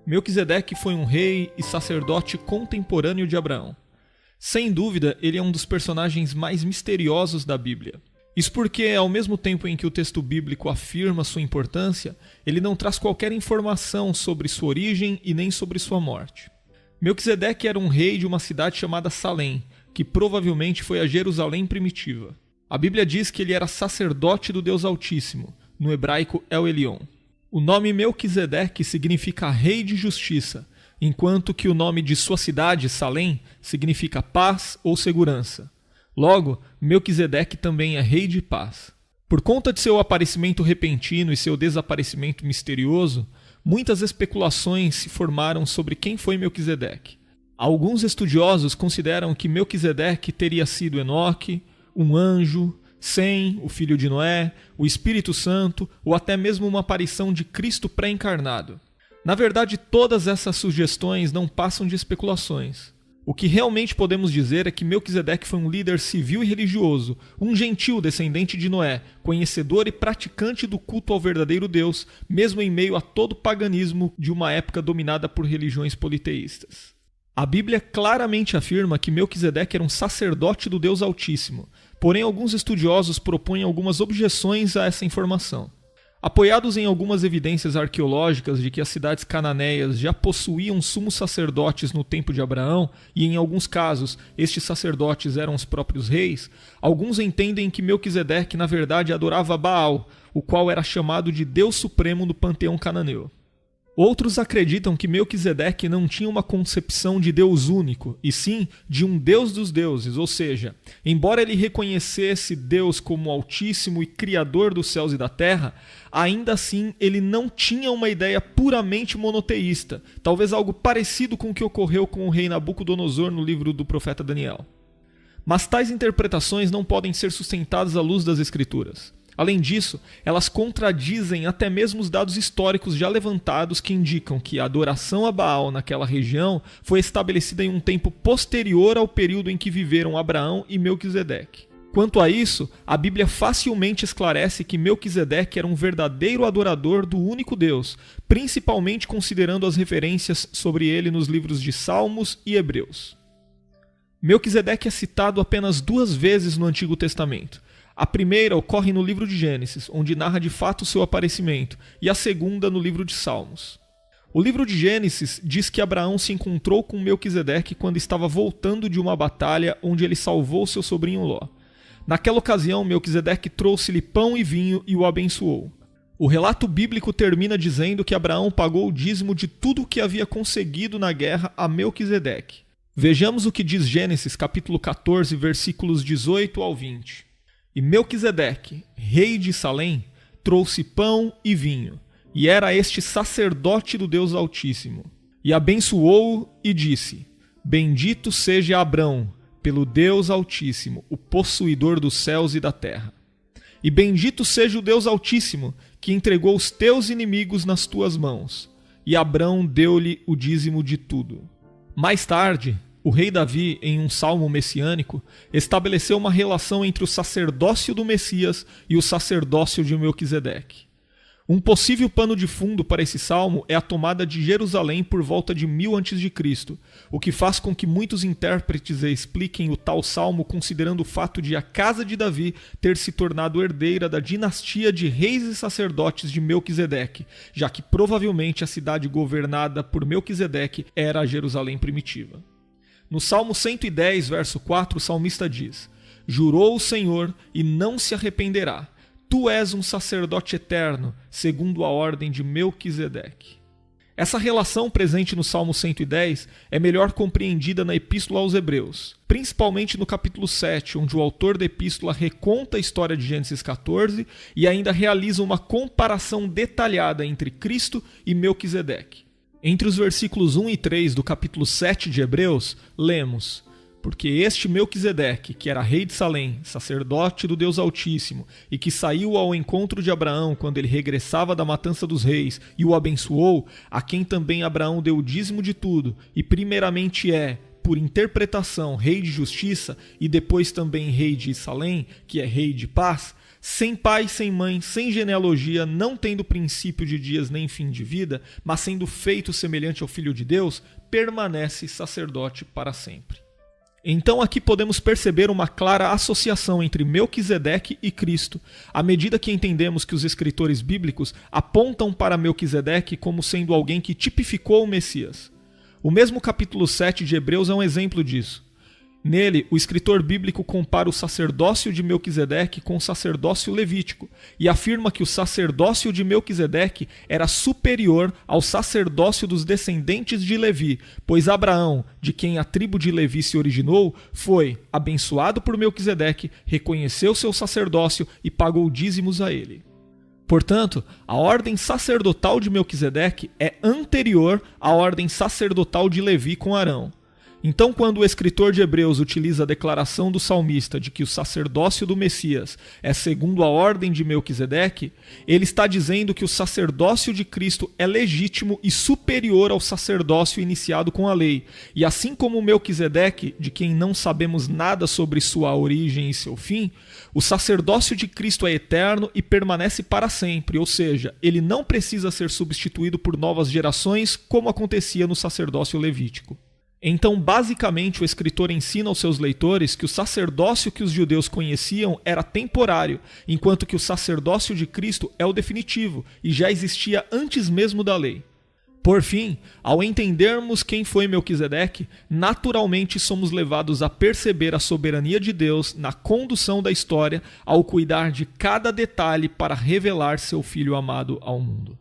Melquisedeque foi um rei e sacerdote contemporâneo de Abraão. Sem dúvida, ele é um dos personagens mais misteriosos da Bíblia. Isso porque, ao mesmo tempo em que o texto bíblico afirma sua importância, ele não traz qualquer informação sobre sua origem e nem sobre sua morte. Melquisedeque era um rei de uma cidade chamada Salém, que provavelmente foi a Jerusalém primitiva. A Bíblia diz que ele era sacerdote do Deus Altíssimo, no hebraico El Elyon. O nome Melquisedeque significa rei de justiça, enquanto que o nome de sua cidade, Salém, significa paz ou segurança. Logo, Melquisedeque também é rei de paz. Por conta de seu aparecimento repentino e seu desaparecimento misterioso, muitas especulações se formaram sobre quem foi Melquisedeque. Alguns estudiosos consideram que Melquisedeque teria sido Enoque, um anjo, Sem, o filho de Noé, o Espírito Santo ou até mesmo uma aparição de Cristo pré-encarnado. Na verdade, todas essas sugestões não passam de especulações. O que realmente podemos dizer é que Melquisedeque foi um líder civil e religioso, um gentil descendente de Noé, conhecedor e praticante do culto ao verdadeiro Deus, mesmo em meio a todo o paganismo de uma época dominada por religiões politeístas. A Bíblia claramente afirma que Melquisedeque era um sacerdote do Deus Altíssimo, porém alguns estudiosos propõem algumas objeções a essa informação. Apoiados em algumas evidências arqueológicas de que as cidades cananeias já possuíam sumos sacerdotes no tempo de Abraão, e em alguns casos estes sacerdotes eram os próprios reis, alguns entendem que Melquisedeque na verdade adorava Baal, o qual era chamado de Deus Supremo no panteão cananeu. Outros acreditam que Melquisedeque não tinha uma concepção de Deus único, e sim de um Deus dos deuses, ou seja, embora ele reconhecesse Deus como Altíssimo e Criador dos céus e da terra, ainda assim ele não tinha uma ideia puramente monoteísta, talvez algo parecido com o que ocorreu com o rei Nabucodonosor no livro do profeta Daniel. Mas tais interpretações não podem ser sustentadas à luz das Escrituras. Além disso, elas contradizem até mesmo os dados históricos já levantados que indicam que a adoração a Baal naquela região foi estabelecida em um tempo posterior ao período em que viveram Abraão e Melquisedeque. Quanto a isso, a Bíblia facilmente esclarece que Melquisedeque era um verdadeiro adorador do único Deus, principalmente considerando as referências sobre ele nos livros de Salmos e Hebreus. Melquisedeque é citado apenas 2 vezes no Antigo Testamento. A primeira ocorre no livro de Gênesis, onde narra de fato seu aparecimento, e a segunda no livro de Salmos. O livro de Gênesis diz que Abraão se encontrou com Melquisedeque quando estava voltando de uma batalha onde ele salvou seu sobrinho Ló. Naquela ocasião, Melquisedeque trouxe-lhe pão e vinho e o abençoou. O relato bíblico termina dizendo que Abraão pagou o dízimo de tudo o que havia conseguido na guerra a Melquisedeque. Vejamos o que diz Gênesis capítulo 14, versículos 18 ao 20. E Melquisedeque, rei de Salém, trouxe pão e vinho, e era este sacerdote do Deus Altíssimo. E abençoou-o e disse: Bendito seja Abrão, pelo Deus Altíssimo, o possuidor dos céus e da terra. E bendito seja o Deus Altíssimo, que entregou os teus inimigos nas tuas mãos. E Abrão deu-lhe o dízimo de tudo. Mais tarde, o rei Davi, em um salmo messiânico, estabeleceu uma relação entre o sacerdócio do Messias e o sacerdócio de Melquisedeque. Um possível pano de fundo para esse salmo é a tomada de Jerusalém por volta de 1000 a.C., o que faz com que muitos intérpretes expliquem o tal salmo considerando o fato de a casa de Davi ter se tornado herdeira da dinastia de reis e sacerdotes de Melquisedeque, já que provavelmente a cidade governada por Melquisedeque era a Jerusalém primitiva. No Salmo 110, verso 4, o salmista diz: Jurou o Senhor e não se arrependerá. Tu és um sacerdote eterno, segundo a ordem de Melquisedeque. Essa relação presente no Salmo 110 é melhor compreendida na Epístola aos Hebreus, principalmente no capítulo 7, onde o autor da epístola reconta a história de Gênesis 14 e ainda realiza uma comparação detalhada entre Cristo e Melquisedeque. Entre os versículos 1 e 3 do capítulo 7 de Hebreus, lemos: Porque este Melquisedeque, que era rei de Salém, sacerdote do Deus Altíssimo, e que saiu ao encontro de Abraão quando ele regressava da matança dos reis, e o abençoou, a quem também Abraão deu o dízimo de tudo, e primeiramente por interpretação, rei de justiça e depois também rei de Salém, que é rei de paz, sem pai, sem mãe, sem genealogia, não tendo princípio de dias nem fim de vida, mas sendo feito semelhante ao Filho de Deus, permanece sacerdote para sempre. Então aqui podemos perceber uma clara associação entre Melquisedeque e Cristo, à medida que entendemos que os escritores bíblicos apontam para Melquisedeque como sendo alguém que tipificou o Messias. O mesmo capítulo 7 de Hebreus é um exemplo disso. Nele, o escritor bíblico compara o sacerdócio de Melquisedeque com o sacerdócio levítico e afirma que o sacerdócio de Melquisedeque era superior ao sacerdócio dos descendentes de Levi, pois Abraão, de quem a tribo de Levi se originou, foi abençoado por Melquisedeque, reconheceu seu sacerdócio e pagou dízimos a ele. Portanto, a ordem sacerdotal de Melquisedeque é anterior à ordem sacerdotal de Levi com Arão. Então, quando o escritor de Hebreus utiliza a declaração do salmista de que o sacerdócio do Messias é segundo a ordem de Melquisedeque, ele está dizendo que o sacerdócio de Cristo é legítimo e superior ao sacerdócio iniciado com a lei. E assim como Melquisedeque, de quem não sabemos nada sobre sua origem e seu fim, o sacerdócio de Cristo é eterno e permanece para sempre, ou seja, ele não precisa ser substituído por novas gerações, como acontecia no sacerdócio levítico. Então, basicamente, o escritor ensina aos seus leitores que o sacerdócio que os judeus conheciam era temporário, enquanto que o sacerdócio de Cristo é o definitivo e já existia antes mesmo da lei. Por fim, ao entendermos quem foi Melquisedeque, naturalmente somos levados a perceber a soberania de Deus na condução da história ao cuidar de cada detalhe para revelar seu Filho amado ao mundo.